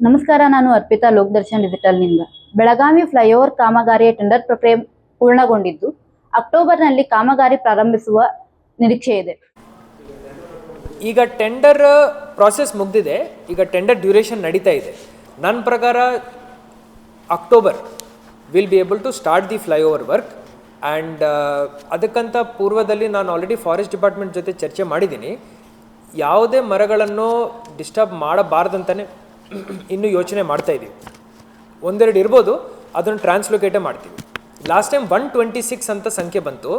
ನಮಸ್ಕಾರ, ನಾನು ಅರ್ಪಿತಾ ಲೋಕದರ್ಶನ್ ಡಿಜಿಟಲ್ನಿಂದ. ಬೆಳಗಾವಿ ಫ್ಲೈಓವರ್ ಕಾಮಗಾರಿಯ ಟೆಂಡರ್ ಪ್ರಕ್ರಿಯೆ ಪೂರ್ಣಗೊಂಡಿದ್ದು, ಅಕ್ಟೋಬರ್ನಲ್ಲಿ ಕಾಮಗಾರಿ ಪ್ರಾರಂಭಿಸುವ ನಿರೀಕ್ಷೆ ಇದೆ. ಈಗ ಟೆಂಡರ್ ಪ್ರಾಸೆಸ್ ಮುಗಿದಿದೆ. ಈಗ ಟೆಂಡರ್ ಡ್ಯೂರೇಷನ್ ನಡೀತಾ ಇದೆ. ನನ್ನ ಪ್ರಕಾರ October will be able to start the flyover work. And ಅದಕ್ಕಂತ ಪೂರ್ವದಲ್ಲಿ ನಾನು ಆಲ್ರೆಡಿ ಫಾರೆಸ್ಟ್ ಡಿಪಾರ್ಟ್ಮೆಂಟ್ ಜೊತೆ ಚರ್ಚೆ ಮಾಡಿದ್ದೀನಿ. ಯಾವುದೇ ಮರಗಳನ್ನು ಡಿಸ್ಟರ್ಬ್ ಮಾಡಬಾರ್ದಂತಲೇ ಇನ್ನೂ ಯೋಚನೆ ಮಾಡ್ತಾಯಿದ್ದೀವಿ. ಒಂದೆರಡು ಇರ್ಬೋದು, ಅದನ್ನು ಟ್ರಾನ್ಸ್ಲೊಕೇಟೇ ಮಾಡ್ತೀವಿ. ಲಾಸ್ಟ್ ಟೈಮ್ 126 ಅಂತ ಸಂಖ್ಯೆ ಬಂತು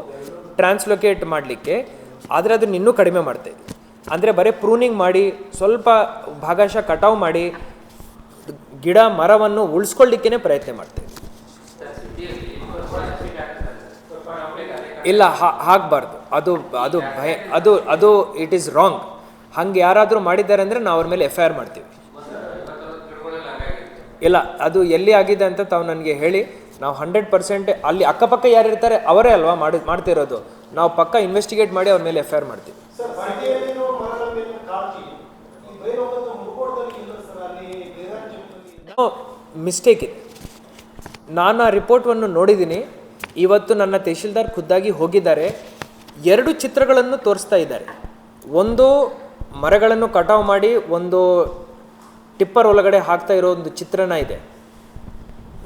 ಟ್ರಾನ್ಸ್ಲೊಕೇಟ್ ಮಾಡಲಿಕ್ಕೆ, ಆದರೆ ಅದನ್ನು ಇನ್ನೂ ಕಡಿಮೆ ಮಾಡ್ತಾಯಿದ್ವಿ. ಅಂದರೆ ಬರೀ ಪ್ರೂನಿಂಗ್ ಮಾಡಿ, ಸ್ವಲ್ಪ ಭಾಗಶಃ ಕಟಾವು ಮಾಡಿ, ಗಿಡ ಮರವನ್ನು ಉಳಿಸ್ಕೊಳ್ಳಿಕ್ಕೇ ಪ್ರಯತ್ನ ಮಾಡ್ತೀವಿ. ಇಲ್ಲ, ಆಗಬಾರ್ದು. ಅದು ಭಯ, ಅದು ಇಟ್ ಈಸ್ ರಾಂಗ್. ಹಂಗೆ ಯಾರಾದರೂ ಮಾಡಿದ್ದಾರೆ ಅಂದರೆ ನಾವು ಅವ್ರ ಮೇಲೆ FIR ಮಾಡ್ತೀವಿ. ಇಲ್ಲ, ಅದು ಎಲ್ಲಿ ಆಗಿದೆ ಅಂತ ತಾವು ನನಗೆ ಹೇಳಿ, ನಾವು 100% ಅಲ್ಲಿ ಅಕ್ಕಪಕ್ಕ ಯಾರು ಇರ್ತಾರೆ ಅವರೇ ಅಲ್ವಾ ಮಾಡ್ತಿರೋದು. ನಾವು ಪಕ್ಕ ಇನ್ವೆಸ್ಟಿಗೇಟ್ ಮಾಡಿ ಅವ್ರ ಮೇಲೆ FIR ಮಾಡ್ತೀವಿ. ಮಿಸ್ಟೇಕ್ ಇದೆ. ನಾನು ಆ ರಿಪೋರ್ಟನ್ನು ನೋಡಿದ್ದೀನಿ. ಇವತ್ತು ನನ್ನ ತಹಶೀಲ್ದಾರ್ ಖುದ್ದಾಗಿ ಹೋಗಿದ್ದಾರೆ. 2 ಚಿತ್ರಗಳನ್ನು ತೋರಿಸ್ತಾ ಇದ್ದಾರೆ. ಒಂದು ಮರಗಳನ್ನು ಕಟಾವು ಮಾಡಿ ಒಂದು ಟಿಪ್ಪರ್ ಒಳಗಡೆ ಹಾಕ್ತಾ ಇರೋ ಒಂದು ಚಿತ್ರಣ ಇದೆ.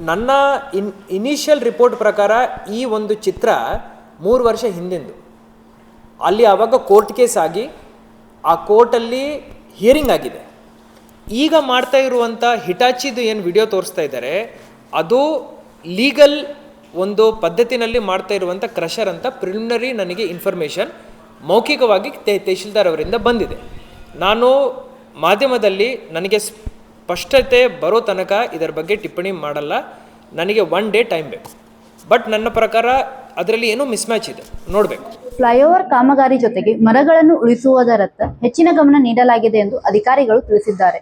ನನ್ನ ಇನಿಷಿಯಲ್ ರಿಪೋರ್ಟ್ ಪ್ರಕಾರ ಈ ಒಂದು ಚಿತ್ರ 3 ವರ್ಷ ಹಿಂದಿಂದು. ಅಲ್ಲಿ ಆವಾಗ ಕೋರ್ಟ್ ಕೇಸ್ ಆಗಿ ಆ ಕೋರ್ಟಲ್ಲಿ ಹಿಯರಿಂಗ್ ಆಗಿದೆ. ಈಗ ಮಾಡ್ತಾ ಇರುವಂಥ ಹಿಟಾಚಿದು ಏನು ವಿಡಿಯೋ ತೋರಿಸ್ತಾ ಇದ್ದಾರೆ, ಅದು ಲೀಗಲ್ ಒಂದು ಪದ್ಧತಿನಲ್ಲಿ ಮಾಡ್ತಾ ಇರುವಂಥ ಕ್ರಷರ್ ಅಂತ ಪ್ರಿಲಿಮಿನರಿ ನನಗೆ ಇನ್ಫಾರ್ಮೇಷನ್ ಮೌಖಿಕವಾಗಿ ತಹಶೀಲ್ದಾರ್ ಅವರಿಂದ ಬಂದಿದೆ. ನಾನು ಮಾಧ್ಯಮದಲ್ಲಿ ನನಗೆ ಸ್ಪಷ್ಟತೆ ಬರೋ ತನಕ ಇದರ ಬಗ್ಗೆ ಟಿಪ್ಪಣಿ ಮಾಡಲ್ಲ. ನನಗೆ 1 ಡೇ ಟೈಮ್ ಬೇಕು. ಬಟ್ ನನ್ನ ಪ್ರಕಾರ ಅದರಲ್ಲಿ ಏನೋ ಮಿಸ್ಮ್ಯಾಚ್ ಇದೆ, ನೋಡಬೇಕು. ಫ್ಲೈಓವರ್ ಕಾಮಗಾರಿ ಜೊತೆಗೆ ಮರಗಳನ್ನು ಉಳಿಸುವುದರತ್ತ ಹೆಚ್ಚಿನ ಗಮನ ನೀಡಲಾಗಿದೆ ಎಂದು ಅಧಿಕಾರಿಗಳು ತಿಳಿಸಿದ್ದಾರೆ.